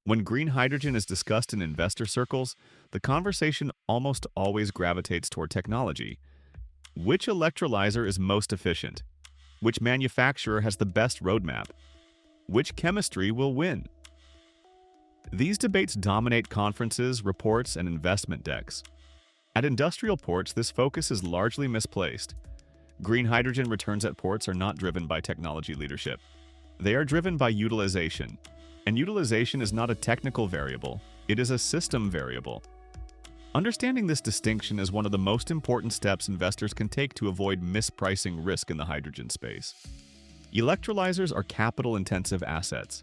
When green hydrogen is discussed in investor circles, the conversation almost always gravitates toward technology. Which electrolyzer is most efficient? Which manufacturer has the best roadmap? Which chemistry will win? These debates dominate conferences, reports, and investment decks. At industrial ports, this focus is largely misplaced. Green hydrogen returns at ports are not driven by technology leadership. They are driven by utilization. And utilization is not a technical variable, it is a system variable. Understanding this distinction is one of the most important steps investors can take to avoid mispricing risk in the hydrogen space. Electrolyzers are capital-intensive assets.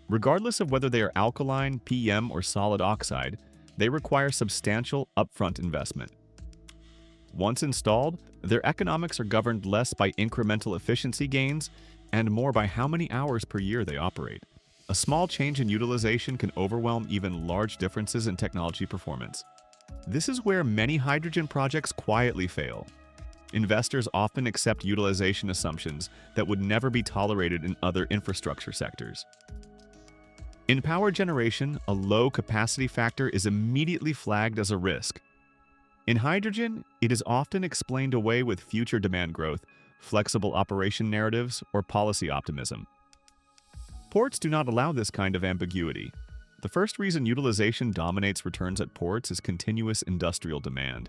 Regardless of whether they are alkaline, PM, or solid oxide, they require substantial upfront investment. Once installed, their economics are governed less by incremental efficiency gains and more by how many hours per year they operate. A small change in utilization can overwhelm even large differences in technology performance. This is where many hydrogen projects quietly fail. Investors often accept utilization assumptions that would never be tolerated in other infrastructure sectors. In power generation, a low capacity factor is immediately flagged as a risk. In hydrogen, it is often explained away with future demand growth, flexible operation narratives, or policy optimism. Ports do not allow this kind of ambiguity. The first reason utilization dominates returns at ports is continuous industrial demand.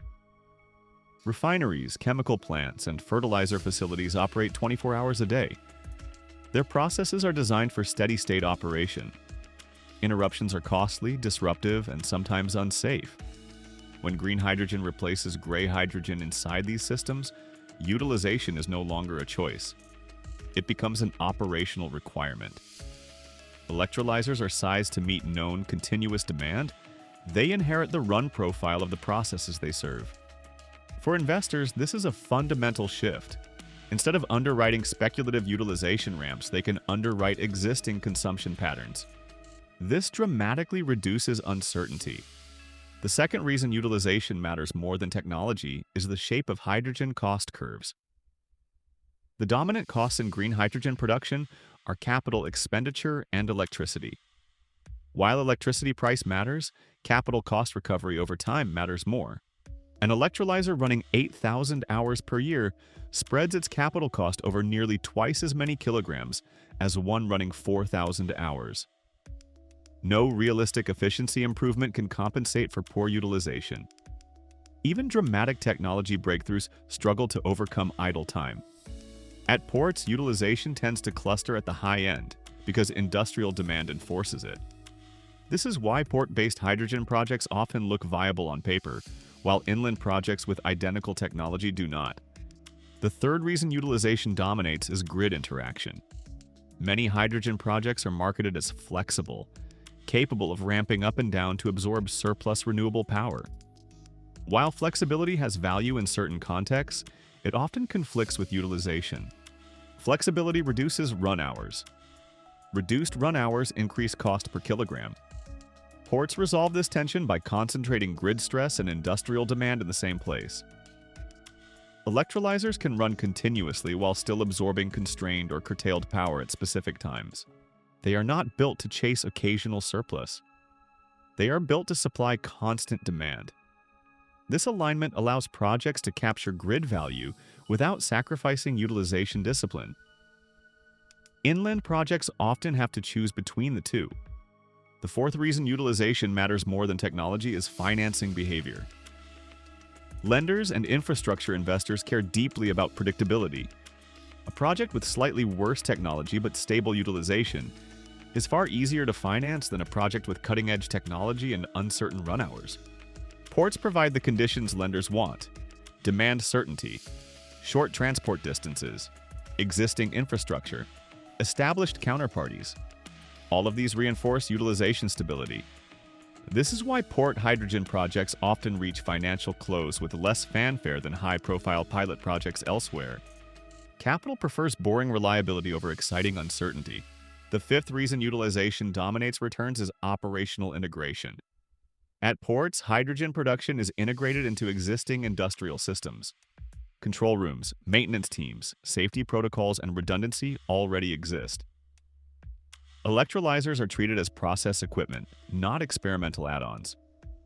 Refineries, chemical plants, and fertilizer facilities operate 24 hours a day. Their processes are designed for steady-state operation. Interruptions are costly, disruptive, and sometimes unsafe. When green hydrogen replaces gray hydrogen inside these systems, utilization is no longer a choice. It becomes an operational requirement. Electrolyzers are sized to meet known continuous demand. They inherit the run profile of the processes they serve. For investors, this is a fundamental shift. Instead of underwriting speculative utilization ramps, they can underwrite existing consumption patterns. This dramatically reduces uncertainty. The second reason utilization matters more than technology is the shape of hydrogen cost curves. The dominant costs in green hydrogen production are capital expenditure and electricity. While electricity price matters, capital cost recovery over time matters more. An electrolyzer running 8,000 hours per year spreads its capital cost over nearly twice as many kilograms as one running 4,000 hours. No realistic efficiency improvement can compensate for poor utilization. Even dramatic technology breakthroughs struggle to overcome idle time. At ports, utilization tends to cluster at the high end because industrial demand enforces it. This is why port-based hydrogen projects often look viable on paper, while inland projects with identical technology do not. The third reason utilization dominates is grid interaction. Many hydrogen projects are marketed as flexible, capable of ramping up and down to absorb surplus renewable power. While flexibility has value in certain contexts, it often conflicts with utilization. Flexibility reduces run hours. Reduced run hours increase cost per kilogram. Ports resolve this tension by concentrating grid stress and industrial demand in the same place. Electrolyzers can run continuously while still absorbing constrained or curtailed power at specific times. They are not built to chase occasional surplus. They are built to supply constant demand. This alignment allows projects to capture grid value without sacrificing utilization discipline. Inland projects often have to choose between the two. The fourth reason utilization matters more than technology is financing behavior. Lenders and infrastructure investors care deeply about predictability. A project with slightly worse technology but stable utilization is far easier to finance than a project with cutting-edge technology and uncertain run hours. Ports provide the conditions lenders want: demand certainty, short transport distances, existing infrastructure, established counterparties. All of these reinforce utilization stability. This is why port hydrogen projects often reach financial close with less fanfare than high-profile pilot projects elsewhere. Capital prefers boring reliability over exciting uncertainty. The fifth reason utilization dominates returns is operational integration. At ports, hydrogen production is integrated into existing industrial systems. Control rooms, maintenance teams, safety protocols, and redundancy already exist. Electrolyzers are treated as process equipment, not experimental add-ons.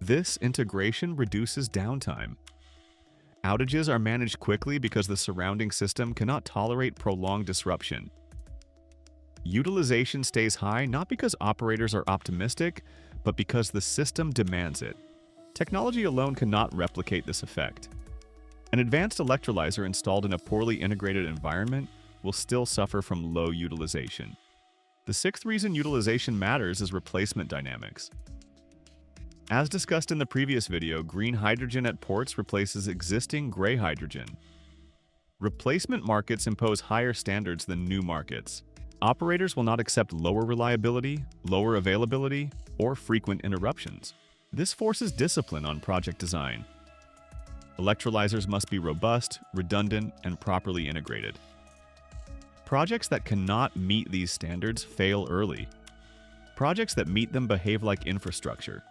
This integration reduces downtime. Outages are managed quickly because the surrounding system cannot tolerate prolonged disruption. Utilization stays high not because operators are optimistic, but because the system demands it. Technology alone cannot replicate this effect. An advanced electrolyzer installed in a poorly integrated environment will still suffer from low utilization. The sixth reason utilization matters is replacement dynamics. As discussed in the previous video, green hydrogen at ports replaces existing gray hydrogen. Replacement markets impose higher standards than new markets. Operators will not accept lower reliability, lower availability, or frequent interruptions. This forces discipline on project design. Electrolyzers must be robust, redundant, and properly integrated. Projects that cannot meet these standards fail early. Projects that meet them behave like infrastructure.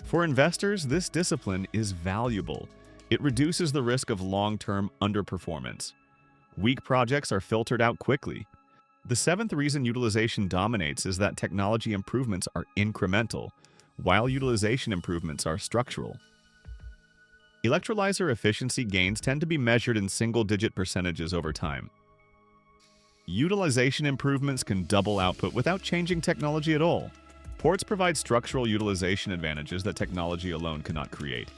For investors, this discipline is valuable. It reduces the risk of long-term underperformance. Weak projects are filtered out quickly. The seventh reason utilization dominates is that technology improvements are incremental, while utilization improvements are structural. Electrolyzer efficiency gains tend to be measured in single-digit percentages over time. Utilization improvements can double output without changing technology at all. Ports provide structural utilization advantages that technology alone cannot create.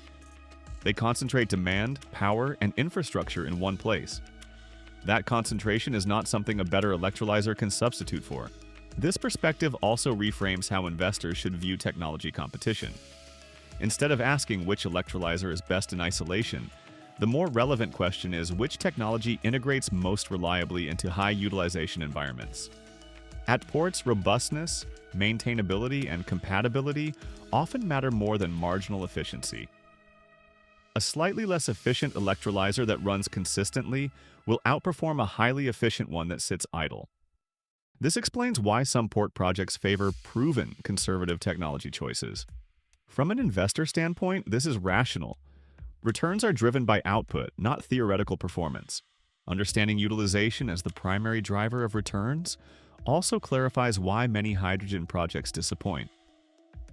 They concentrate demand, power, and infrastructure in one place. That concentration is not something a better electrolyzer can substitute for. This perspective also reframes how investors should view technology competition. Instead of asking which electrolyzer is best in isolation, the more relevant question is which technology integrates most reliably into high utilization environments. At ports, robustness, maintainability, and compatibility often matter more than marginal efficiency. A slightly less efficient electrolyzer that runs consistently will outperform a highly efficient one that sits idle. This explains why some port projects favor proven conservative technology choices. From an investor standpoint, this is rational. Returns are driven by output, not theoretical performance. Understanding utilization as the primary driver of returns also clarifies why many hydrogen projects disappoint.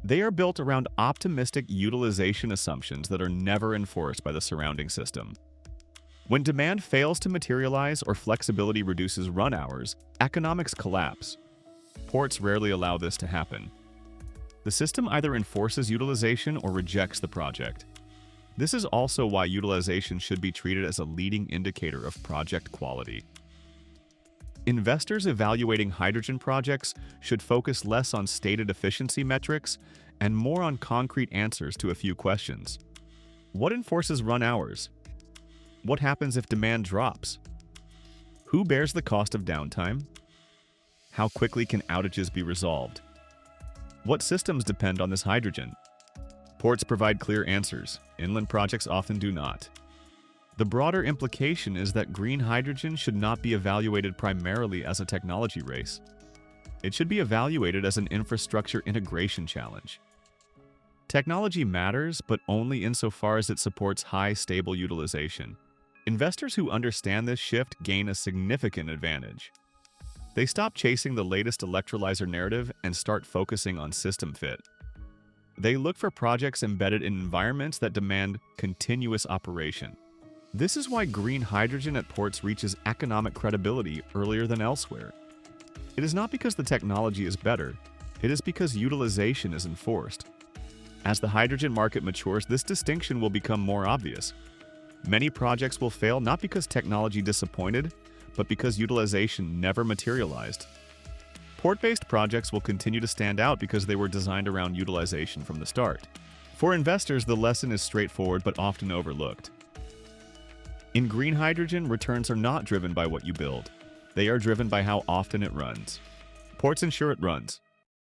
They are built around optimistic utilization assumptions that are never enforced by the surrounding system. When demand fails to materialize or flexibility reduces run hours, economics collapse. Ports rarely allow this to happen. The system either enforces utilization or rejects the project. This is also why utilization should be treated as a leading indicator of project quality. Investors evaluating hydrogen projects should focus less on stated efficiency metrics and more on concrete answers to a few questions. What enforces run hours? What happens if demand drops? Who bears the cost of downtime? How quickly can outages be resolved? What systems depend on this hydrogen? Ports provide clear answers. Inland projects often do not. The broader implication is that green hydrogen should not be evaluated primarily as a technology race. It should be evaluated as an infrastructure integration challenge. Technology matters, but only insofar as it supports high, stable utilization. Investors who understand this shift gain a significant advantage. They stop chasing the latest electrolyzer narrative and start focusing on system fit. They look for projects embedded in environments that demand continuous operation. This is why green hydrogen at ports reaches economic credibility earlier than elsewhere. It is not because the technology is better, it is because utilization is enforced. As the hydrogen market matures, this distinction will become more obvious. Many projects will fail not because technology disappointed, but because utilization never materialized. Port-based projects will continue to stand out because they were designed around utilization from the start. For investors, the lesson is straightforward but often overlooked. In green hydrogen, returns are not driven by what you build. They are driven by how often it runs. Ports ensure it runs.